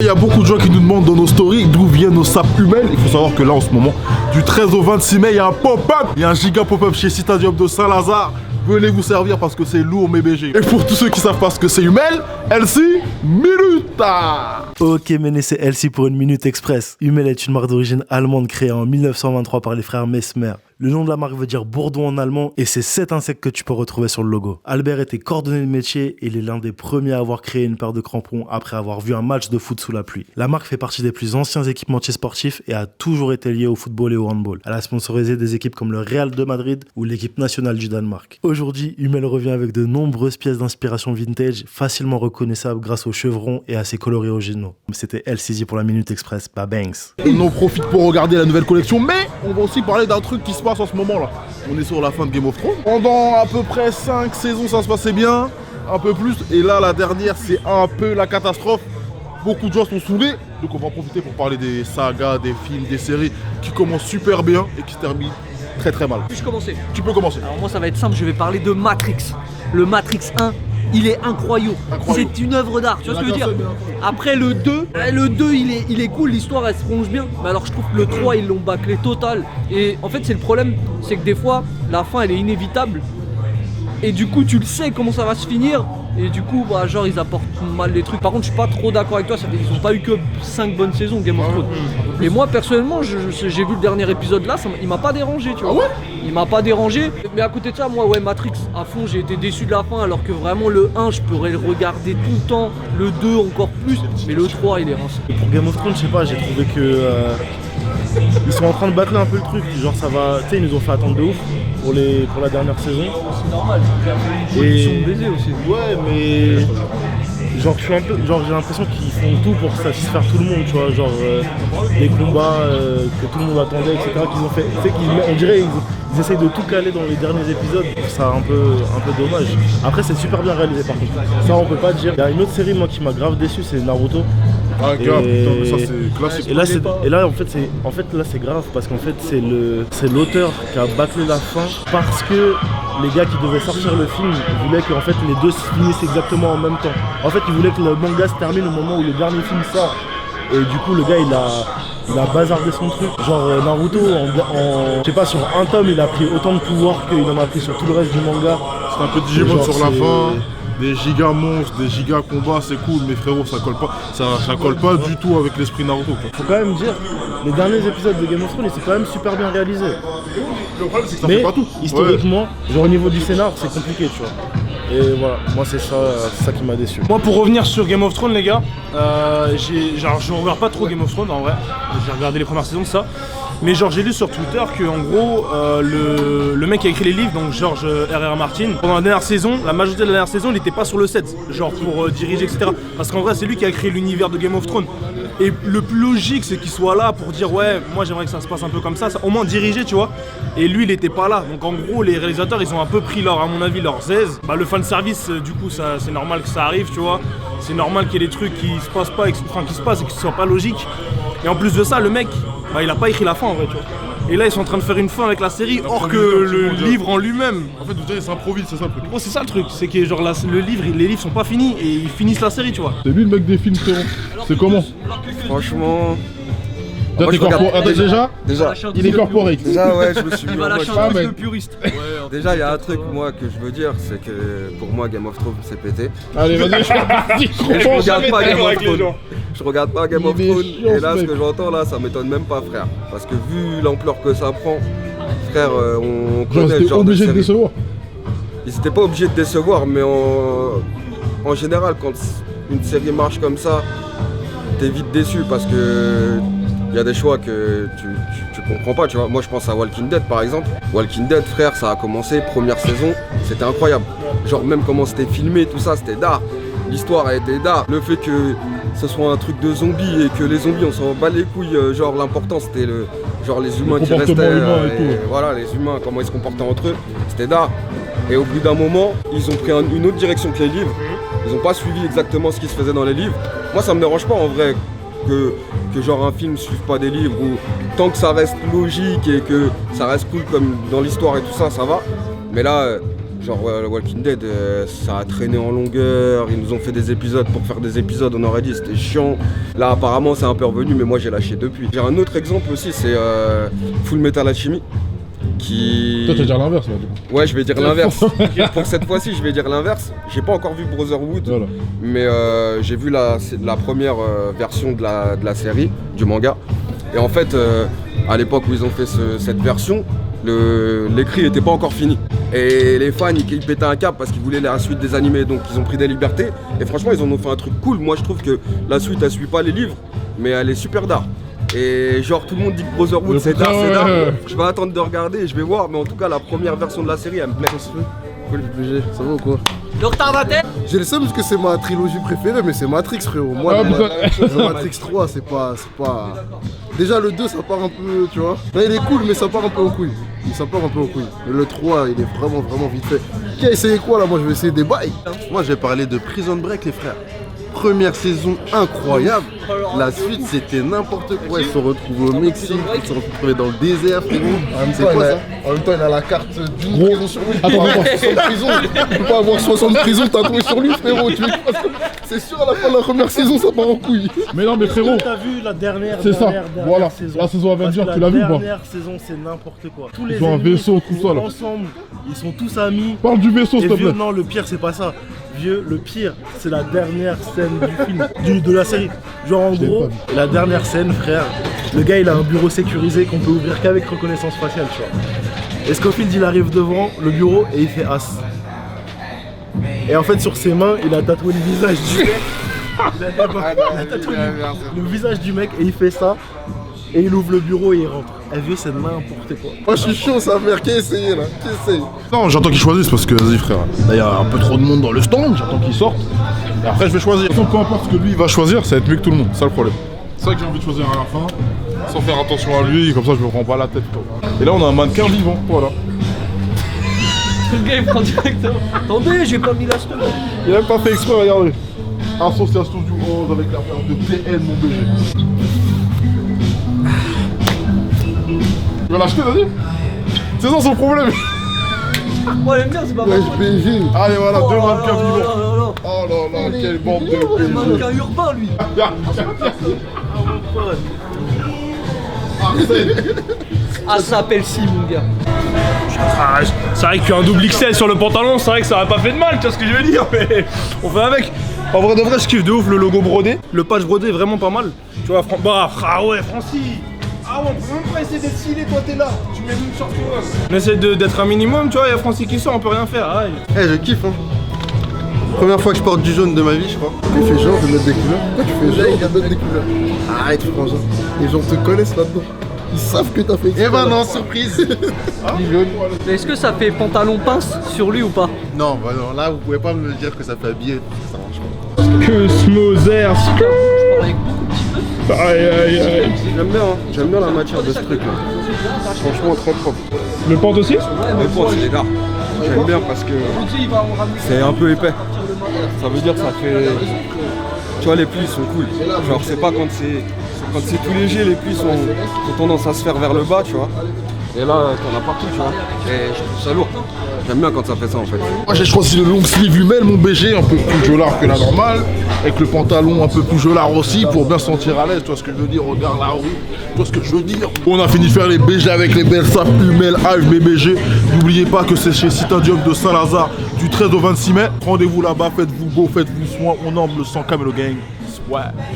Il y a beaucoup de gens qui nous demandent dans nos stories d'où viennent nos sapes humaines. Il faut savoir que là en ce moment, du 13 au 26 mai, il y a un pop-up. Il y a un giga pop-up chez Citadium de Saint-Lazare. Venez vous servir parce que c'est lourd mes BG. Et pour tous ceux qui savent pas ce que c'est Hummel, Elsie Minuta. Ok Méné, c'est Elsie pour une Minute Express. Hummel est une marque d'origine allemande créée en 1923 par les frères Messmer. Le nom de la marque veut dire bourdon en allemand et c'est cet insecte que tu peux retrouver sur le logo. Albert était coordonné de métier et il est l'un des premiers à avoir créé une paire de crampons après avoir vu un match de foot sous la pluie. La marque fait partie des plus anciens équipementiers sportifs et a toujours été liée au football et au handball. Elle a sponsorisé des équipes comme le Real de Madrid ou l'équipe nationale du Danemark. Aujourd'hui, Hummel revient avec de nombreuses pièces d'inspiration vintage, facilement reconnaissables grâce aux chevrons et à ses coloris originaux. C'était LCZ pour la Minute Express, Babanks. On en profite pour regarder la nouvelle collection, mais on va aussi parler d'un truc qui se passe en ce moment là. On est sur la fin de Game of Thrones. Pendant à peu près 5 saisons ça se passait bien, un peu plus, et là la dernière c'est un peu la catastrophe. Beaucoup de gens sont saoulés, donc on va en profiter pour parler des sagas, des films, des séries qui commencent super bien et qui se terminent très très mal. Puis-je commencer? Tu peux commencer. Alors moi ça va être simple, je vais parler de Matrix. Le Matrix 1, il est incroyable. C'est une œuvre d'art, tu vois ce que je veux dire? Après le 2, il est cool, l'histoire elle se prolonge bien. Mais alors je trouve que le 3 ils l'ont bâclé total. Et en fait c'est le problème, c'est que des fois la fin elle est inévitable. Et du coup tu le sais comment ça va se finir. Et du coup bah genre ils apportent mal les trucs. Par contre je suis pas trop d'accord avec toi, ils ont pas eu que 5 bonnes saisons Game of Thrones. Et moi personnellement j'ai vu le dernier épisode là, il m'a pas dérangé tu vois. Ah ouais? Il m'a pas dérangé. Mais à côté de ça moi ouais Matrix à fond j'ai été déçu de la fin. Alors que vraiment le 1 je pourrais le regarder tout le temps. Le 2 encore plus. Mais le 3 il est rincé. Pour Game of Thrones, je sais pas, j'ai trouvé que ils sont en train de bâcler un peu le truc. Genre ça va, tu sais, ils nous ont fait attendre de ouf pour la dernière saison. C'est normal, Et- ils sont baisés aussi. Ouais, mais genre je suis un peu, genre j'ai l'impression qu'ils font tout pour satisfaire tout le monde, tu vois, genre des combats que tout le monde attendait, etc. Qu'ils ont fait, tu sais, on dirait ils essayent de tout caler dans les derniers épisodes. Je trouve ça un peu dommage. Après c'est super bien réalisé par contre. Ça on peut pas dire. Il y a une autre série moi qui m'a grave déçu, c'est Naruto. Ah gars, putain, mais ça c'est classique. Et là en fait là c'est grave parce qu'en fait c'est l'auteur qui a bâclé la fin parce que les gars qui devaient sortir le film voulaient que en fait les deux se finissent exactement en même temps. En fait ils voulaient que le manga se termine au moment où le dernier film sort. Et du coup le gars il a bazardé son truc. Genre Naruto je sais pas, sur un tome il a pris autant de pouvoir qu'il en a pris sur tout le reste du manga. C'est un peu Digimon Genre, sur la c'est- fin. Des giga monstres, des giga combats, c'est cool, mais frérot, ça colle pas du tout avec l'esprit Naruto. Quoi. Faut quand même dire, les derniers épisodes de Game of Thrones c'est quand même super bien réalisé. Le problème, c'est que ça Mais fait pas tout. historiquement, genre au niveau du scénar, c'est compliqué, tu vois. Et voilà, moi c'est ça qui m'a déçu. Moi pour revenir sur Game of Thrones les gars, je regarde pas trop Game of Thrones en vrai, j'ai regardé les premières saisons de ça, mais genre j'ai lu sur Twitter que en gros le mec qui a écrit les livres, donc George R.R. Martin, pendant la dernière saison, la majorité de la dernière saison il était pas sur le set, genre pour diriger etc. Parce qu'en vrai c'est lui qui a créé l'univers de Game of Thrones. Et le plus logique c'est qu'il soit là pour dire ouais moi j'aimerais que ça se passe un peu comme ça, au moins diriger tu vois. Et lui il était pas là, donc en gros les réalisateurs ils ont un peu pris à mon avis leur aise. Bah le fanservice du coup ça c'est normal que ça arrive tu vois. C'est normal qu'il y ait des trucs qui se passent pas, qui se passent et qui soient pas logiques. Et en plus de ça le mec bah il a pas écrit la fin en vrai tu vois. Et là ils sont en train de faire une fin avec la série or que le livre en lui-même. En fait, vous savez, c'est improvise, c'est ça le truc. Gros c'est ça le truc, c'est que genre le livre, les livres sont pas finis et ils finissent la série tu vois. C'est lui le mec des films, frérot. C'est comment? Franchement, Déjà, t'es déjà, déjà, il est corporate. déjà, ouais, je me suis mis Il en va mode- lâcher un mais- peu puriste. Déjà, il y a un truc, moi, que je veux dire, c'est que pour moi, Game of Thrones, c'est pété. Allez, vas-y, Je regarde pas Game of Thrones. Je regarde pas Game of Il est Thrones. chiant, Et là, ce ce mec. que j'entends, là, ça m'étonne même pas, frère. Parce que vu l'ampleur que ça prend, frère, on Genre, connaît le c'était genre de obligé de série. décevoir. Ils étaient pas obligés de décevoir, mais en général, quand une série marche comme ça, t'es vite déçu parce que il y a des choix que tu comprends pas, tu vois. Moi, je pense à Walking Dead, par exemple. Walking Dead, frère, ça a commencé, première saison, c'était incroyable. Genre, même comment c'était filmé, tout ça, c'était d'art. L'histoire a été d'art. Le fait que ce soit un truc de zombies et que les zombies, on s'en bat les couilles, genre, l'important, c'était genre les humains qui restaient. comportement humain et tout. Voilà, les humains, comment ils se comportaient entre eux, c'était d'art. Et au bout d'un moment, ils ont pris une autre direction que les livres. Ils n'ont pas suivi exactement ce qui se faisait dans les livres. Moi, ça me dérange pas en vrai que genre un film suive pas des livres ou tant que ça reste logique et que ça reste cool comme dans l'histoire et tout ça, ça va. Mais là, Genre Walking Dead, ça a traîné en longueur, ils nous ont fait des épisodes pour faire des épisodes, on aurait dit c'était chiant. Là apparemment c'est un peu revenu, mais moi j'ai lâché depuis. J'ai un autre exemple aussi, c'est Full Metal Alchemy. Toi tu vas dire l'inverse là du coup. Ouais, je vais dire l'inverse. Pour cette fois-ci je vais dire l'inverse. J'ai pas encore vu Brotherhood, Voilà. mais j'ai vu la première version de la série, du manga. Et en fait, à l'époque où ils ont fait cette version, l'écrit n'était pas encore fini. Et les fans, ils pétaient un câble parce qu'ils voulaient la suite des animés, donc ils ont pris des libertés. Et franchement, ils en ont fait un truc cool. Moi, je trouve que la suite, elle suit pas les livres, mais elle est super d'art. Et genre, tout le monde dit que Brotherhood, c'est d'art, c'est d'art. Je vais attendre de regarder et je vais voir, mais en tout cas, la première version de la série, elle me plaît. Cool, BG, ça va ou quoi? Le retardateur. J'ai le seum parce que c'est ma trilogie préférée, mais c'est Matrix, frérot. Moi, Matrix 3, c'est pas. Déjà, le 2, ça part un peu, tu vois. Là, il est cool, mais ça part un peu en couille. Le 3, il est vraiment vite fait. Qui a essayé quoi là? Moi, je vais essayer des bails. Moi, j'ai parlé de Prison Break, les frères. Première saison incroyable. La suite, c'était n'importe quoi. Ils se sont retrouvés au Mexique, ils se sont retrouvés dans le désert, frérot. C'est quoi ça? En même temps, il a la carte d'une prison sur lui. Il peut avoir 60 prisons. Il peut avoir 60 prisons tatouées sur lui, frérot. C'est sûr, à la fin de la première saison, ça part en couille. Mais non, mais frérot, T'as vu la dernière c'est ça. Voilà. saison. La saison Avenger, Parce que tu l'as vu ou pas? La dernière saison, c'est n'importe quoi. Tous les Ils ont un ennemis vaisseau, se tout ça, là. ensemble, ils sont tous amis. Parle du vaisseau, Et s'il te vieux, plaît. non, le pire, c'est pas ça. Vieux, le pire, c'est la dernière scène du film, de la série. Genre, en Je l'ai gros, pas vu. la dernière scène, frère, le gars, il a un bureau sécurisé qu'on peut ouvrir qu'avec reconnaissance faciale, tu vois. Et Scofield, il arrive devant le bureau et il fait as. Et en fait, sur ses mains, il a tatoué le visage du mec. Il a tatoué le visage du mec et il fait ça. Et il ouvre le bureau et il rentre. Eh vieux, c'est n'importe quoi. Moi, je suis chaud, ça va faire. Qui a essayé là? Qui essaye? Non, j'attends qu'ils choisissent parce que, vas-y frère, là il y a un peu trop de monde dans le stand, j'attends qu'ils sortent. Et après je vais choisir. De toute façon, peu importe ce que lui il va choisir, ça va être mieux que tout le monde, c'est ça le problème. C'est ça que j'ai envie de choisir à la fin, sans faire attention à lui, comme ça je me prends pas la tête quoi. Et là on a un mannequin vivant, voilà. Le gars il prend directement. Attendez, j'ai pas mis la story. Il a même pas fait exprès, regardez. Association du 11 avec la paire de TN mon BG. Tu vas l'acheter, vas-y. C'est ça son problème. Moi j'aime bien, c'est pas Ouais, mal. BG. Allez voilà, deux mannequins vivants. là. Oh là là, quelle bande de Le BG. mannequin urbain lui. Ah, ça s'appelle si, mon gars. Ah, c'est vrai qu'un double XL sur le pantalon, c'est vrai que ça aurait pas fait de mal, tu vois ce que je veux dire, mais on fait avec. En vrai de vrai, je kiffe de ouf le logo brodé. Le patch brodé est vraiment pas mal. Tu vois, ah ouais, Francis. Ah ouais, on peut même pas essayer d'être stylé, toi t'es là. Tu mets une short toi. On essaie d'être un minimum, tu vois, il y a Francis qui sort, on peut rien faire. Ah, Eh, je kiffe, hein. Première fois que je porte du jaune de ma vie, je crois. Tu fais genre de mettre des couleurs? Pourquoi tu fais genre de mettre des couleurs? Arrête, frangin. Les gens te connaissent là-dedans. Ils savent que t'as fait exprès. Eh ben là. non, surprise. Mais est-ce que ça fait pantalon pince sur lui ou pas? Non, bah non, là vous pouvez pas me dire que ça fait habiller, ça marche pas. que Smozer. Je parle avec beaucoup de petits peu. Aïe aïe aïe. J'aime bien la matière de ce truc là. Franchement très propre. Le pente aussi? Les points c'est des dards. J'aime bien parce que c'est un peu épais. Ça veut dire que ça fait. Tu vois, les plis sont cool. Genre c'est pas quand c'est tout léger, les plis ont tendance à se faire vers le bas, tu vois. Et là t'en as partout, tu vois. Et je trouve ça lourd. J'aime bien quand ça fait ça en fait. Moi j'ai choisi le long sleeve humel, mon BG, un peu plus gelard que la normale, avec le pantalon un peu plus gelard aussi pour bien se sentir à l'aise, tu vois ce que je veux dire, regarde la rue, tu vois ce que je veux dire. On a fini de faire les BG avec les belles sapes humel, Hive, BBG. N'oubliez pas que c'est chez Citadium de Saint-Lazare du 13 au 26 mai. Rendez-vous là-bas, faites-vous beau, faites-vous soin, on emble le 100 Camelo Gang. Ouais.